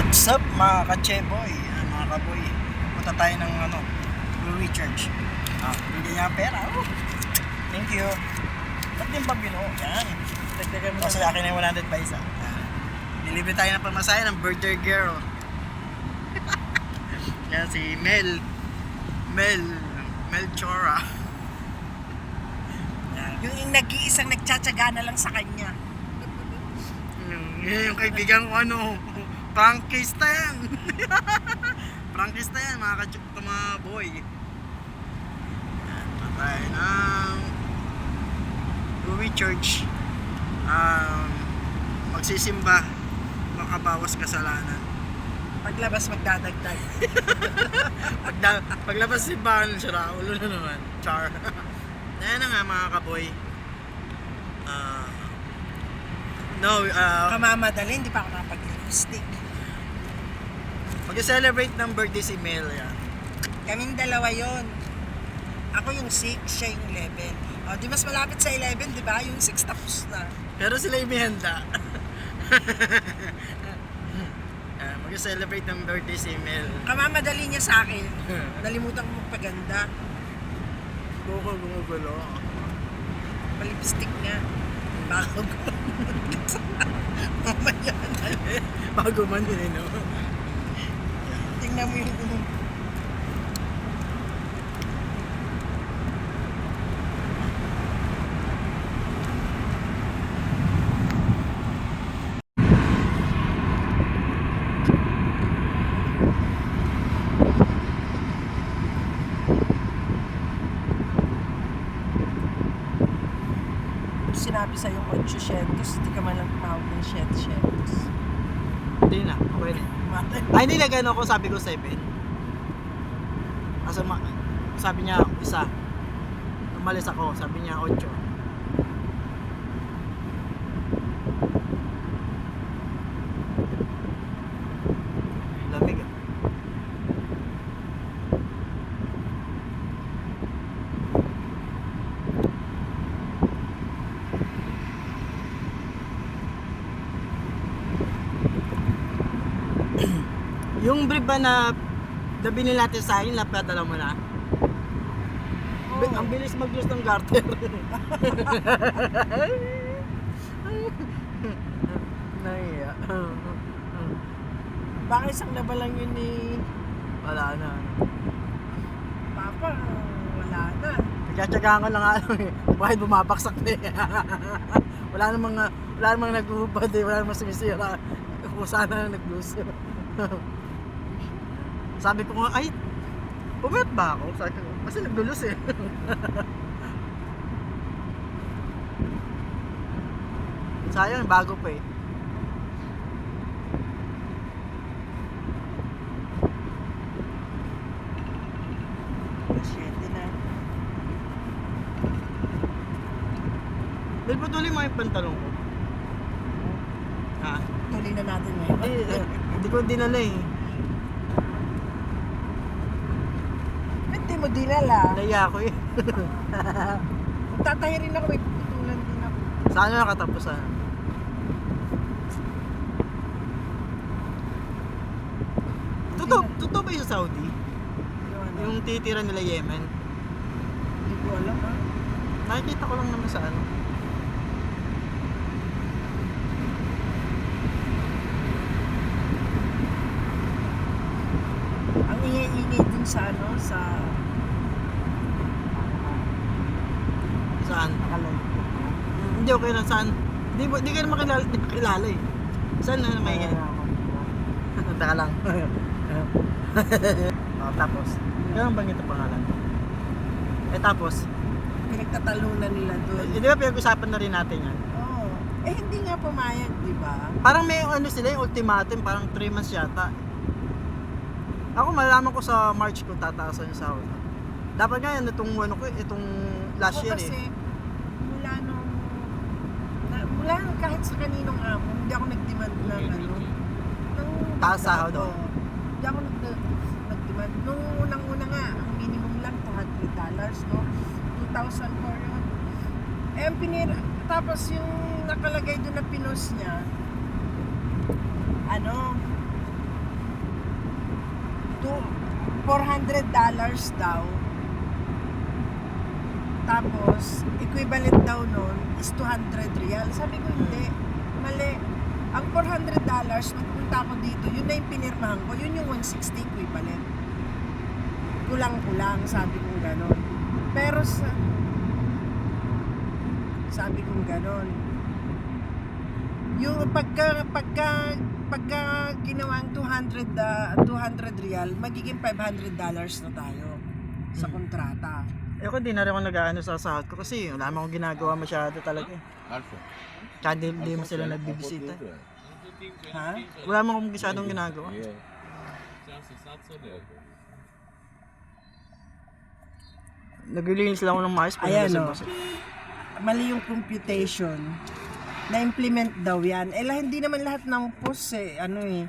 What's up mga ka-cheboy, mga kaboy. Punta tayo ng Louis Church. Hindi niya pera. Thank you. Ba't din ba binuo? Yan. Kasi akin na yung 100 pa isa. Nilibre tayo ng pamasahe ng birthday girl. Yan si Mel Chora. Yung nag-iisang nagtsatsaga na lang sa kanya. Yung kaibigan ko prangkista yan. Prangkista yan mga boy. Patay ng Louis Church. Magsisimba, makabawas kasalanan. Paglabas magdadagdag. Paglabas simbahan, sira ulo na naman. Char. Ayan na nga mga kaboy. Kamamadali, hindi pa ako nakapag-lipstick. Mag-celebrate ng birthday si Mel yan. Kaming dalawa yon. Ako yung 6, siya yung 11. O, di mas malapit sa 11, di ba? Yung 6 tapos na. Pero sila yung may handa. Mag-celebrate ng birthday si Mel. Kamamadali niya sa akin. Nalimutan ko magpaganda. Gumugulo. Palipstick nga. Bago ko. Mamaya na. Bago man yun, Tingnan mo yung sinabi sa'yo 800, di ka man lang tumawag ng 700. Hindi na, okay na. Ay, nilagan ako, sabi ko 7. Kasi sabi niya, isa. Umalis ako, sabi niya 8. Lamig ah. Yung brief ba na binili natin sa akin, napadala mo na? Oh. Ang bilis mag-use ng garter. Nahiya. Baka isang laba lang yun ni Wala na. Papa. Wala na. Nagtsatsagaan ko lang bakit bumabaksak na wala namang nag-uubad wala namang sumisira. Kung sana nag-lose. Sabi ko nga, ay, pumayat ba ako? Sabi ko, kasi nagdulos Sayang, bago pa Masyente na. Dahil patuloy mo yung pantalong ko. Ha? Tuloy na natin ngayon. Hindi ko dinala Hindi mo dinala. Naiya ako Tatahirin ako, may putulan din ako. Saan na nakatapusan? Totoo ba yung Saudi? Yung titira nila Yemen? Hindi ko alam ha. Nakikita ko lang naman sa Ang ingay-ingay dun sa Saan? Nakalay. Hindi okay lang saan. Hindi ka naman kilala Saan na may Taka lang. Tapos, kailan bang ito pangalan? Tapos, Pinagtatalunan nila doon. di ba pinag-usapan na rin natin yan? Oo. Hindi nga pumayag, di ba? Parang may sila yung ultimatum, parang 3 months yata. Ako malalaman ko sa March ko tataasan yung sahod. Dapat nga yan itong last year kasi mula nung kahit sa kaninong amo, hindi ako nag-demand ng Taas sahod, Oo. Hindi ako nag-demand. Nung unang-una nga, ang minimum lang $200, no? 2,000 for yun. Tapos yung nakalagay doon na pinos niya, $400 daw. Tapos, equivalent daw nun is 200 real. Sabi ko, hindi. Mali. Ang $400, nung punta ko dito, yun na yung pinirmahan ko. Yun yung 160 equivalent. Kulang-kulang, sabi kong ganon. Pero sabi kong ganon. Yung pagka ginawang 200 real, magiging $500 na tayo sa kontrata. Eh ako di na rin ako nag-ano sa sahod ko kasi wala naman akong ginagawa masyado talaga eh. Kaya di mo sila nagbibisita. Ha? Wala naman akong masyadong ginagawa. Naglilinis lang ako ng mais. Ayan o. Mali yung computation. Na-implement daw yan. Eh hindi naman lahat ng post eh. Ano eh.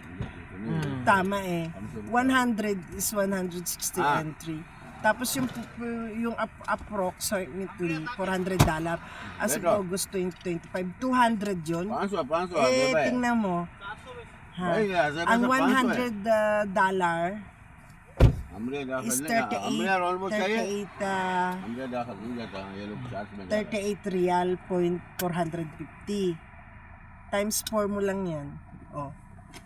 Tama eh. 100 is 160 entry. Tapos yung approximately $400 as of August 2025, 200 yun. Eh, tingnan mo. Ha? Ang $100 is 38 real point 450 times 4 mo lang yan. Oh.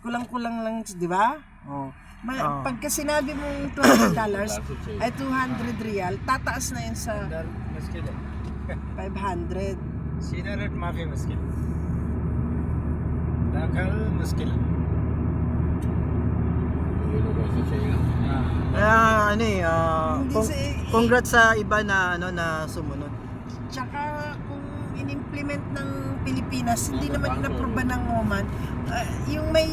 Kulang-kulang lang, di ba? Oh. Pagka sinabi mong $200 ay 200 real, tataas na yun sa 500. सीधा रेट माफी मुश्किल दाखल मुश्किल Kaya ano eh, Hindi congrats sa iba na ano na sumunod. Tsaka kung in-implement ng Pilipinas, hindi naman inaproba ng Oman, yung may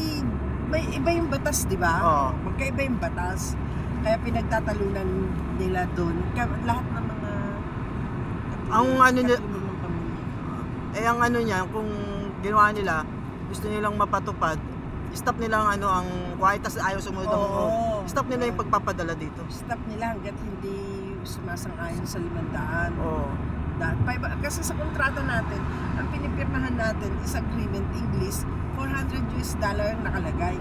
iba yung batas, di ba? Oo. Magkaiba yung batas. Kaya pinagtatalunan nila doon. Lahat ng mga Ang ano niya, katulong ng pamilya. ang ano niya, kung ginawa nila, gusto nilang mapatupad, stop nila ang ano ang kahit tas ayaw sumunod ng Oo. stop nila yung pagpapadala dito. Stop nila hanggat hindi sumasang-ayon sa 500. Oo. Kasi sa kontrata natin, ang pinipirmahan natin is agreement English, $400 ang nakalagay.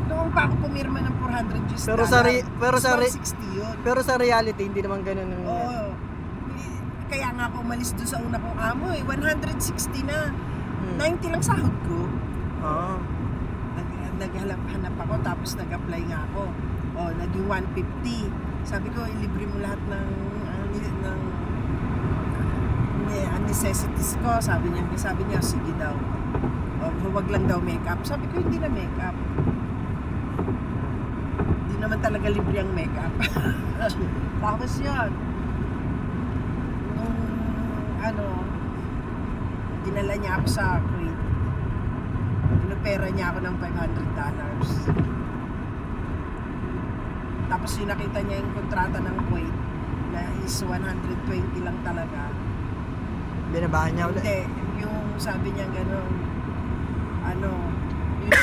Noong pa ako pumirma ng $400, Pero sa 160 yun. pero sa reality hindi naman ganoon ang Oo. Kaya nga ako umalis doon sa una kong amo eh. 160 na. 90 lang sahod ko. Oo. Naghanap ako tapos nag-apply nga ako. O, naging 150. Sabi ko, ilibre mo lahat ng necessities ko. Sabi niya, sige daw. O, huwag lang daw makeup. Sabi ko, hindi na makeup. Hindi naman talaga libre ang makeup. Tapos yun. Nung, dinala niya ako sa Kuwait. Pinupera niya ako ng $500. Tapos yung nakita niya yung kontrata ng Kuwait na is 120 lang talaga. Binabahan niya ulit. Hindi, yung sabi niya gano'n, you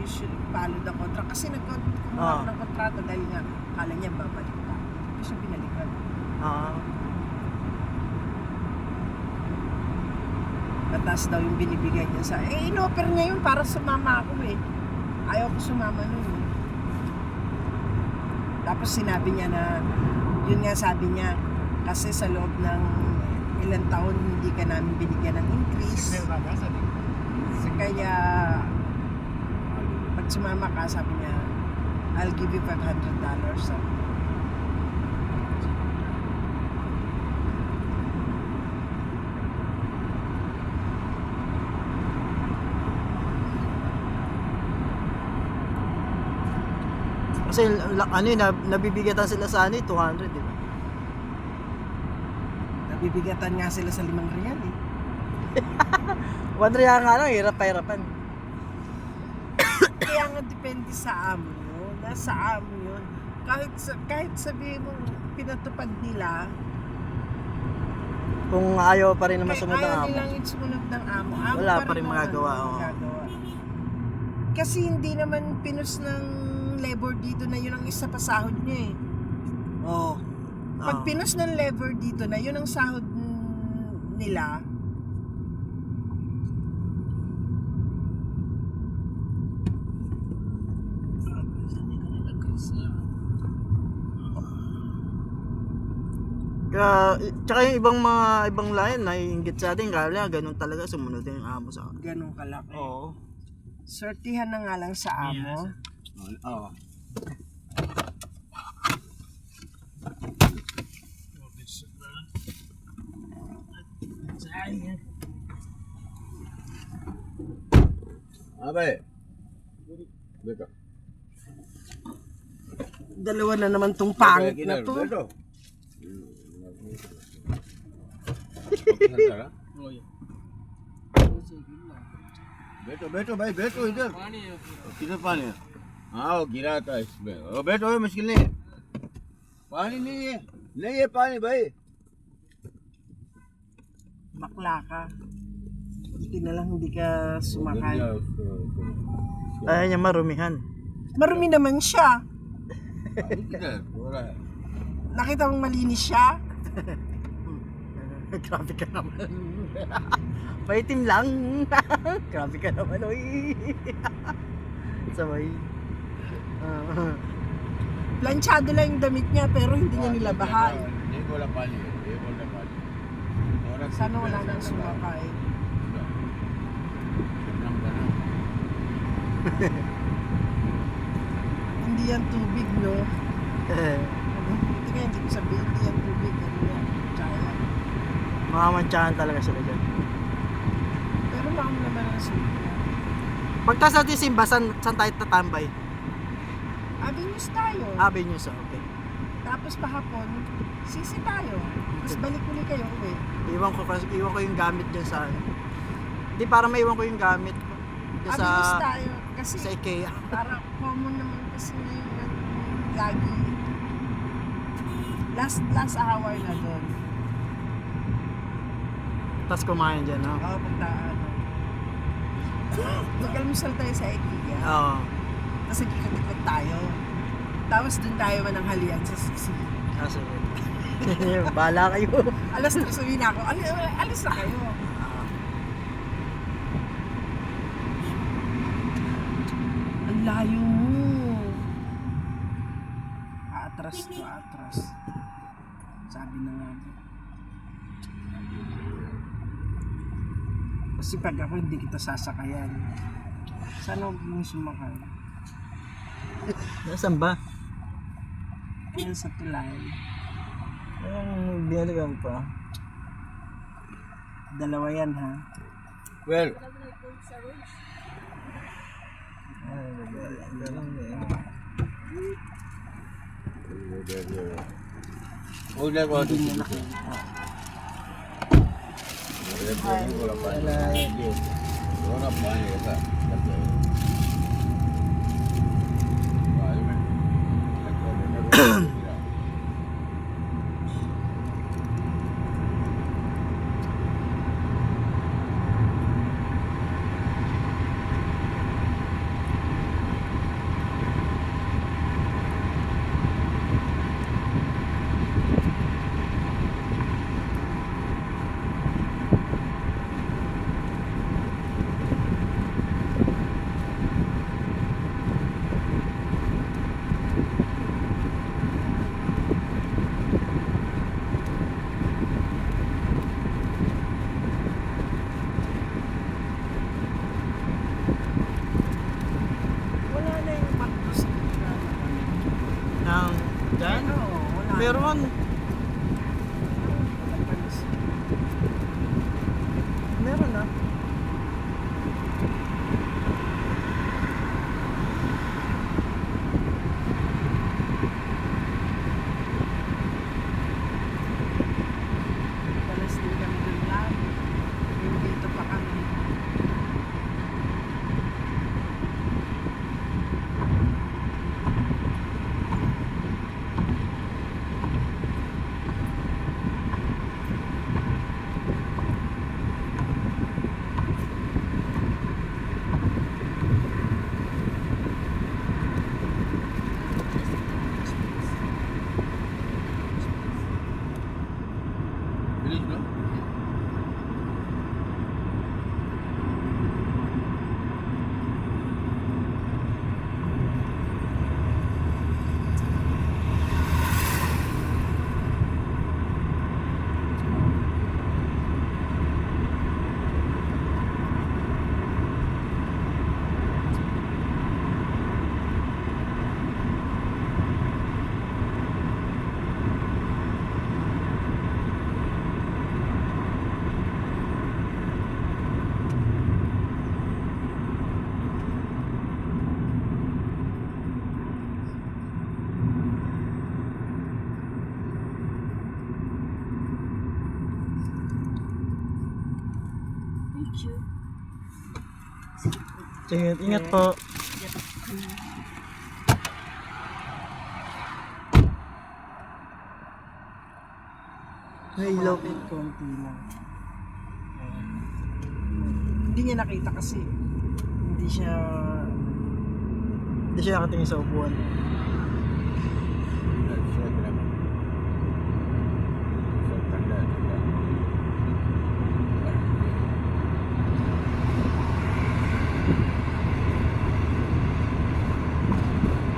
should follow the contract. Kasi kumuha ako ng kontrata dahil nga, kala niya babalik ka. Hindi siya binalikan. Batas daw yung binibigay niya sa... in-offer niya yun para sumama ako eh. Ayaw ko sumama nun. Tapos sinabi niya na, yun nga sabi niya, kasi sa loob ng ilang taon hindi ka namin binigyan ng increase. Kaya, pag sumama ka, sabi niya, I'll give you $500. Kasi ano yun, nabibigatan sila sa ano 200, di ba? Nabibigatan nga sila sa 5 real eh. 1 real nga lang, hirap-hirapan. Kaya nga depende sa amo yun. Nasa amo yun. Kahit sabihin mong pinatupad nila, Kung ayaw pa rin naman sumunod ng ayaw amo. nilang sumunod ng amo. Amo Wala pa pa rin naman magagawa, ang oo. magagawa. Kasi hindi naman pinus ng labor dito na yun ang isa pa sahod niya eh. Oh. Pag pinus ng labor dito na yun ang sahod nila, Tsaka yung ibang layan naiinggit sa atin, kaya ganun talaga sumunod yung amo sa akin. Ganun kalaki. Oo. Sortihan na nga lang sa amo. Oo. Abe. Beto. Dalawa na naman tong pangit na to. Beto. बैठो बैठो भाई बैठो इधर किधर पानी है हाँ वो गिरा था इसमें ओ बैठो ये मुश्किल नहीं है पानी नहीं है पानी भाई Bakla ka. Buti na lang hindi ka sumakay. Ayaw niya marumihan. Marumi naman siya. किधर हो रहा है Nakita mong malinis siya? Grabe ka naman. Paitim lang. Grabe ka naman, oy. Sabay. Planchado lang yung damit niya pero hindi niya nilabahan. नहीं बोला पानी है ये बोला पानी Sana wala nang sumakay. Hindi yan tubig, no? Hindi nga, hindi ko sabihin, hindi yan tubig. Ano yan? Tsaya. Mamamantsahan talaga sila dyan. Pero maam naman ang sulit. Pagtas natin simba, saan tayo tatambay? Avenues tayo. Avenues, okay. Tapos pahapon, sisi tayo. Tapos balik ulit kayo uwi. Iwan ko yung gamit dyan sa... Hindi, para maiwan ko yung gamit ko. Dyan Avenues sa... tayo. Kasi Sa IKEA. para common naman kasi na yung lagi. Last hour na doon. Tapos kumain dyan, no? Oo, punta ano. Mag-almusal tayo sa IKEA. Oo. Tapos ikikot-ikot tayo. Tapos doon tayo mananghalian sa Sisi. Ah, sige. Bahala kayo. Alas 3 sabihin ako, alis na kayo. Ang layo mo. Atras. Sabi na nga. Kasi pag ako hindi kita sasakayan. Sana huwag mong sumakay. Nasaan ba? Yan sa tulay. Binaligan pa. Dalawa yan ha. well उधर बहुत Hindi niya nakita. बोला पानी थोड़ा पानी ऐसा Wala na yung makdo sa gitna. Nang... Dyan? Oo, wala na. Meron. Meron na. Talas din kami dun lang. Yung dito pa kami. Ingat po. May ilaw. Konti lang. Hindi niya nakita kasi. Hindi siya... Hindi siya nakatingin sa upuan.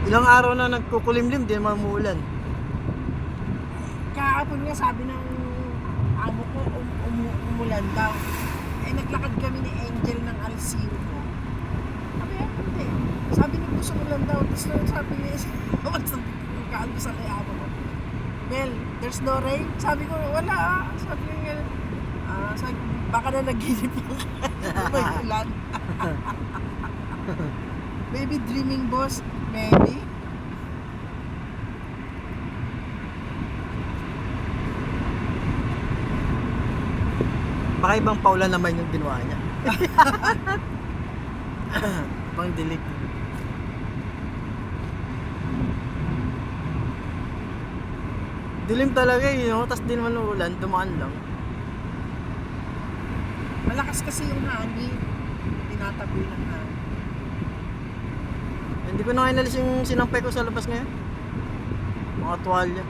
Ilang araw na nagkukulimlim, di naman umuulan. Kahapon nga sabi ng amo ko umulan daw. Eh naglakad kami ni Angel ng Alcino. Sabi hindi. Sabi ni Puso umulan daw. Tapos nung sabi niya, magkaalmusal kay amo ko. Well, there's no rain. Sabi ko, wala. Sabi niya, sabi, baka na naginip lang. May ulan. Maybe dreaming boss. Maybe. Baka ibang paulan naman yung ginawa niya. Pang dilig. Dilim talaga eh, no? Tapos di naman ulan, dumaan lang. Malakas kasi yung hangin. Tinataboy ng hangin. Hindi ko na inalis yung sinampay ko sa labas ngayon. Mga tuwalya.